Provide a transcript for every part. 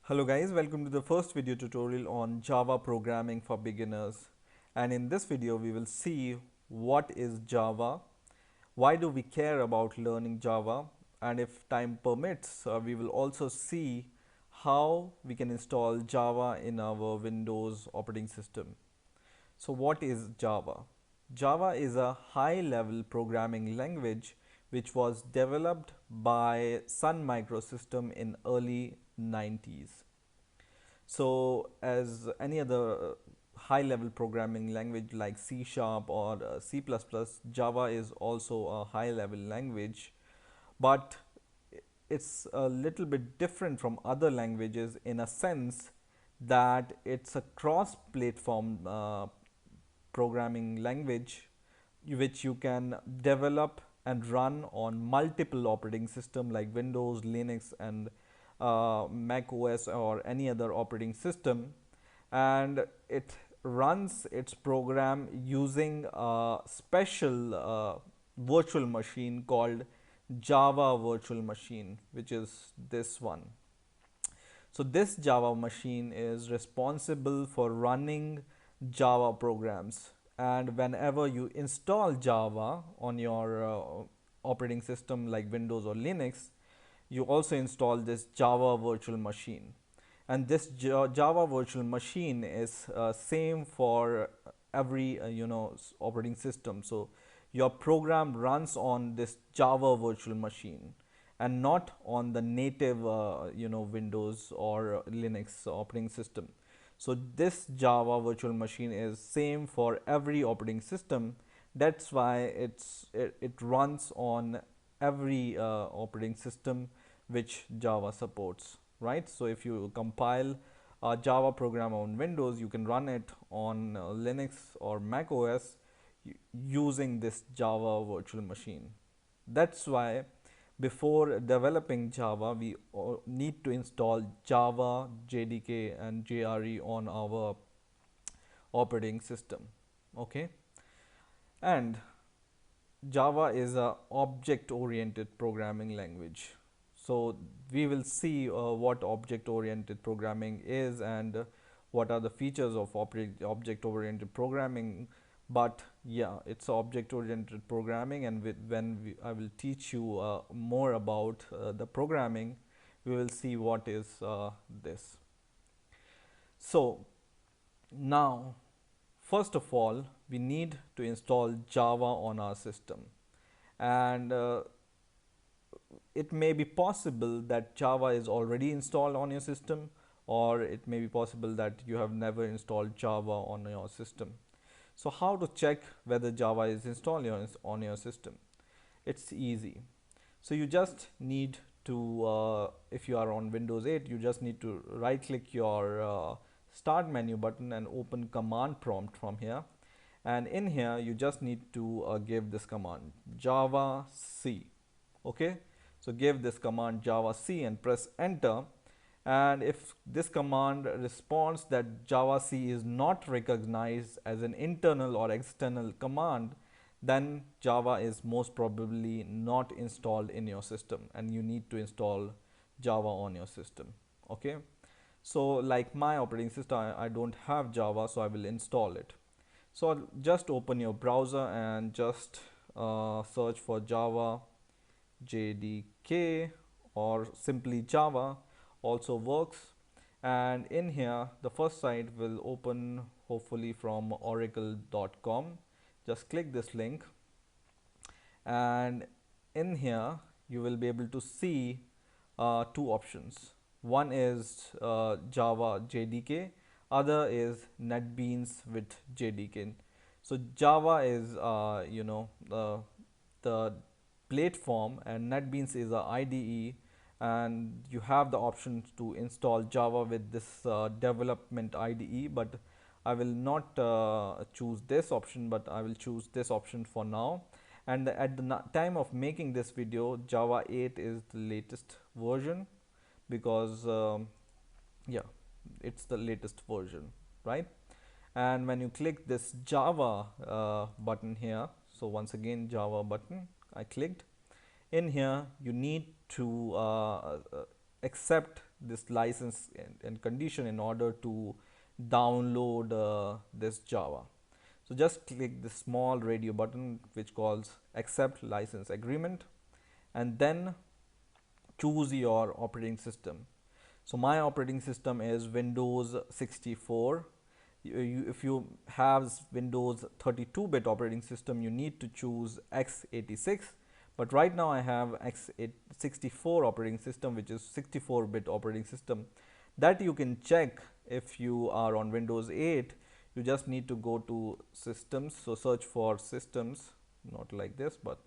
Hello guys, welcome to the first video tutorial on Java programming for beginners. And in this video we will see what is Java, why do we care about learning Java, and if time permits we will also see how we can install Java in our Windows operating system. So what is Java? Java is a high-level programming language which was developed by Sun Microsystem in early 90s. So as any other high-level programming language like C Sharp or C++, Java is also a high-level language, but it's a little bit different from other languages in a sense that it's a cross-platform programming language which you can develop and run on multiple operating system like Windows, Linux, and Mac OS or any other operating system, and it runs its program using a special virtual machine called Java virtual machine, which is this one. So this Java machine is responsible for running Java programs, and whenever you install Java on your operating system like Windows or Linux, you also install this Java virtual machine. And this Java virtual machine is same for every operating system. So your program runs on this Java virtual machine and not on the native Windows or Linux operating system. So this Java virtual machine is same for every operating system. That's why it runs on every operating system which Java supports, right? So if you compile a Java program on Windows, you can run it on Linux or Mac OS using this Java virtual machine. That's why before developing Java, we need to install Java JDK and JRE on our operating system. Okay, and Java is a object-oriented programming language. So we will see what object-oriented programming is and what are the features of object-oriented programming. But yeah, it's object-oriented programming, and I will teach you more about the programming, we will see what is this. So now, first of all, we need to install Java on our system, and it may be possible that Java is already installed on your system, or it may be possible that you have never installed Java on your system. So how to check whether Java is installed on your system? It's easy. So you just need to, if you are on Windows 8, you just need to right click your start menu button and open command prompt from here. And in here, you just need to give this command Java C. Okay, so give this command Java C and press enter. And if this command responds that Java C is not recognized as an internal or external command, then Java is most probably not installed in your system and you need to install Java on your system. Okay, so like my operating system, I don't have Java, so I will install it. So just open your browser and just search for Java JDK or simply Java also works. And in here, the first site will open hopefully from oracle.com. Just click this link, and in here you will be able to see two options. One is Java JDK, other is NetBeans with JDK. So Java is the platform, and NetBeans is a IDE, and you have the option to install Java with this development IDE, but I will not choose this option, but I will choose this option for now. And at the time of making this video, Java 8 is the latest version, because yeah, it's the latest version, right? And when you click this Java button here, so once again Java button, I clicked. In here you need to accept this license and condition in order to download this Java. So just click the small radio button which calls accept license agreement, and then choose your operating system. So my operating system is Windows 64. If you have Windows 32-bit operating system, you need to choose x86. But right now I have x64 operating system, which is 64-bit operating system. That you can check if you are on Windows 8. You just need to go to systems. So search for systems, not like this, but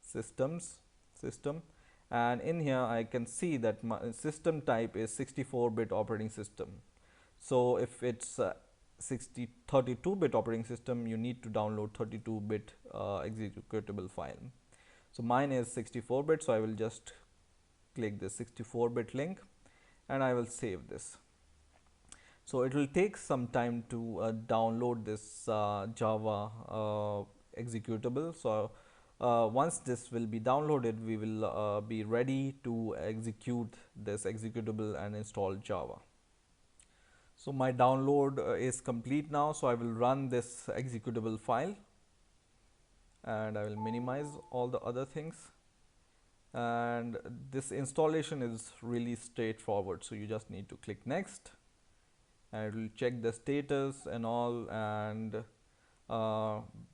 systems, system, and in here I can see that my system type is 64-bit operating system. So if it's 32-bit operating system, you need to download 32-bit executable file. So mine is 64-bit, so I will just click the 64-bit link and I will save this. So it will take some time to download this Java executable. So once this will be downloaded, we will be ready to execute this executable and install Java. So my download is complete now, so I will run this executable file and I will minimize all the other things. And this installation is really straightforward, so you just need to click next and it will check the status and all, and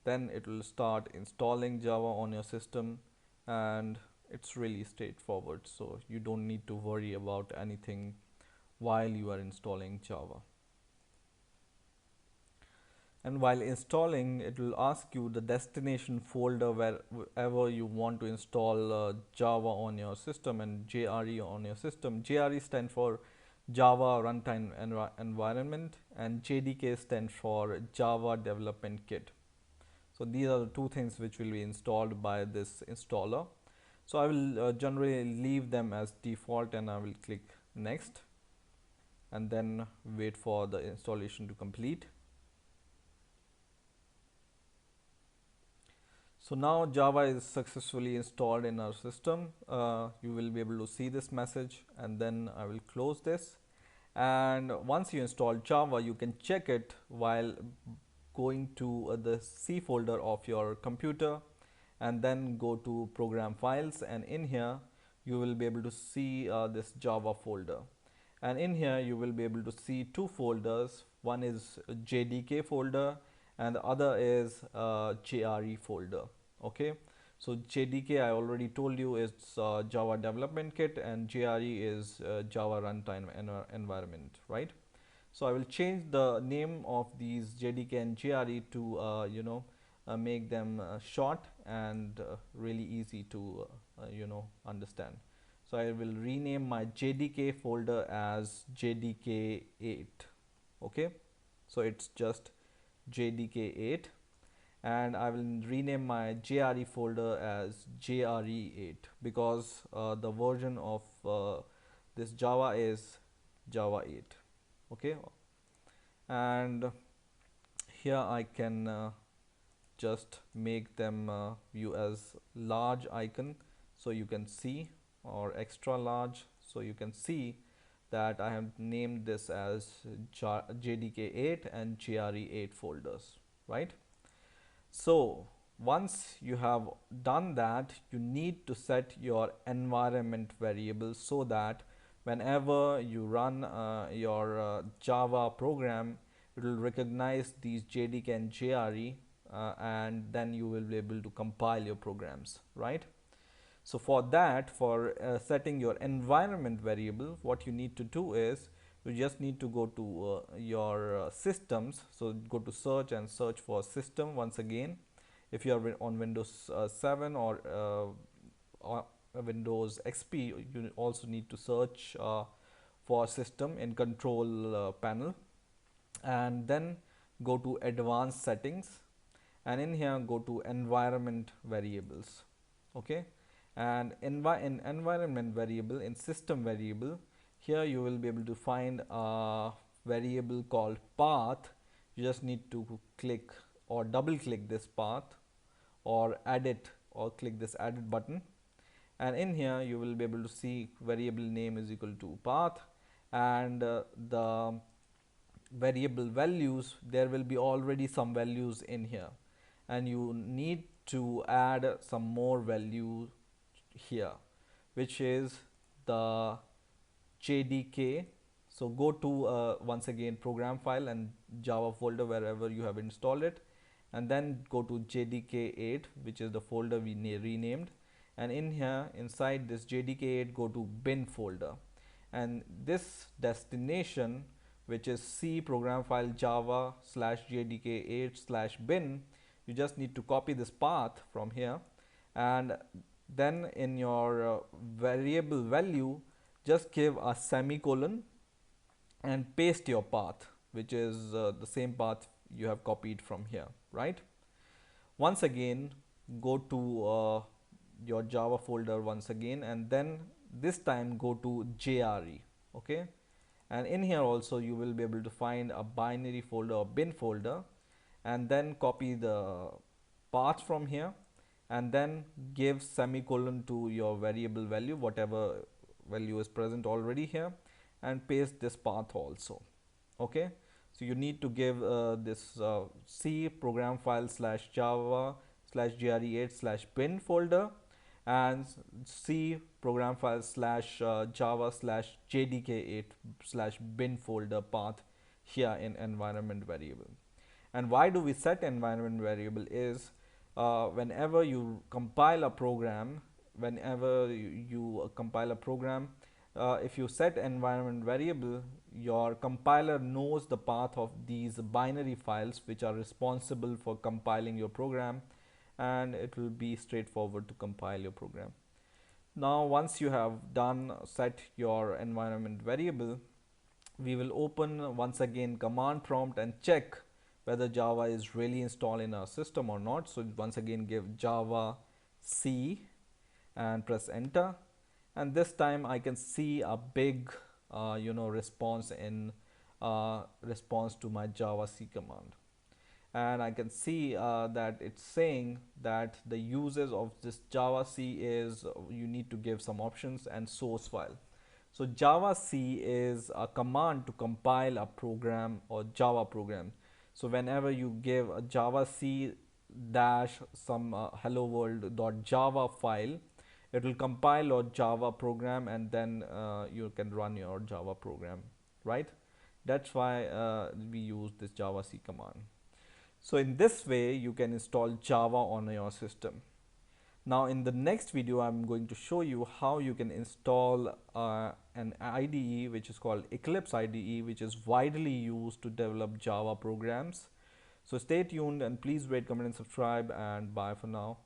then it will start installing Java on your system, and it's really straightforward, so you don't need to worry about anything while you are installing Java. And while installing, it will ask you the destination folder wherever you want to install Java on your system and JRE on your system. JRE stands for Java Runtime Environment, and JDK stands for Java Development Kit. So these are the two things which will be installed by this installer. So I will generally leave them as default, and I will click next and then wait for the installation to complete. So now Java is successfully installed in our system. You will be able to see this message, and then I will close this. And once you install Java, you can check it while going to the C folder of your computer and then go to program files, and in here you will be able to see this Java folder. And in here you will be able to see two folders. One is JDK folder and the other is JRE folder. Okay, so JDK I already told you is Java Development Kit, and JRE is Java Runtime Environment, right? So I will change the name of these JDK and JRE to make them short and really easy to understand. So I will rename my JDK folder as JDK8. Okay, so it's just JDK8, and I will rename my JRE folder as JRE8 because the version of this Java is Java 8. Okay, and here I can just make them view as large icon, so you can see, or extra large, so you can see that I have named this as JDK8 and JRE8 folders, right? So once you have done that, you need to set your environment variable so that whenever you run your Java program, it will recognize these JDK and JRE, and then you will be able to compile your programs, right? So for that, for setting your environment variable, what you need to do is you just need to go to your systems. So go to search and search for system once again. If you are on Windows 7 or Windows XP, you also need to search for system in control panel, and then go to advanced settings, and in here go to environment variables. Okay, and in environment variable, in system variable, here you will be able to find a variable called path. You just need to click or double click this path or add it, or click this added button, and in here you will be able to see variable name is equal to path, and the variable values, there will be already some values in here, and you need to add some more value here, which is the JDK. So go to once again program file and Java folder wherever you have installed it, and then go to JDK8, which is the folder we renamed, and in here inside this JDK8 go to bin folder, and this destination, which is C program file java slash jdk8 slash bin, you just need to copy this path from here, and then in your variable value just give a semicolon and paste your path, which is the same path you have copied from here, right? Once again go to your Java folder once again, and then this time go to JRE. Okay, and in here also you will be able to find a binary folder or bin folder, and then copy the path from here, and then give semicolon to your variable value, whatever value is present already here, and paste this path also. Okay, so you need to give this C program file slash java slash gre8 slash bin folder, and C program file slash java slash jdk8 slash bin folder path here in environment variable. And why do we set environment variable is whenever you compile a program, if you set environment variable, your compiler knows the path of these binary files which are responsible for compiling your program, and it will be straightforward to compile your program. Now once you have done set your environment variable, we will open once again command prompt and check whether Java is really installed in our system or not. So once again give Java C and press enter, and this time I can see a big response in response to my Java C command, and I can see that it's saying that the uses of this Java C is you need to give some options and source file. So Java C is a command to compile a program or Java program. So whenever you give a Java C dash some hello world.java file, it will compile your Java program, and then you can run your Java program, right? That's why we use this Java C command. So in this way you can install Java on your system. Now in the next video I'm going to show you how you can install an IDE which is called Eclipse IDE, which is widely used to develop Java programs. So stay tuned and please rate, comment and subscribe, and bye for now.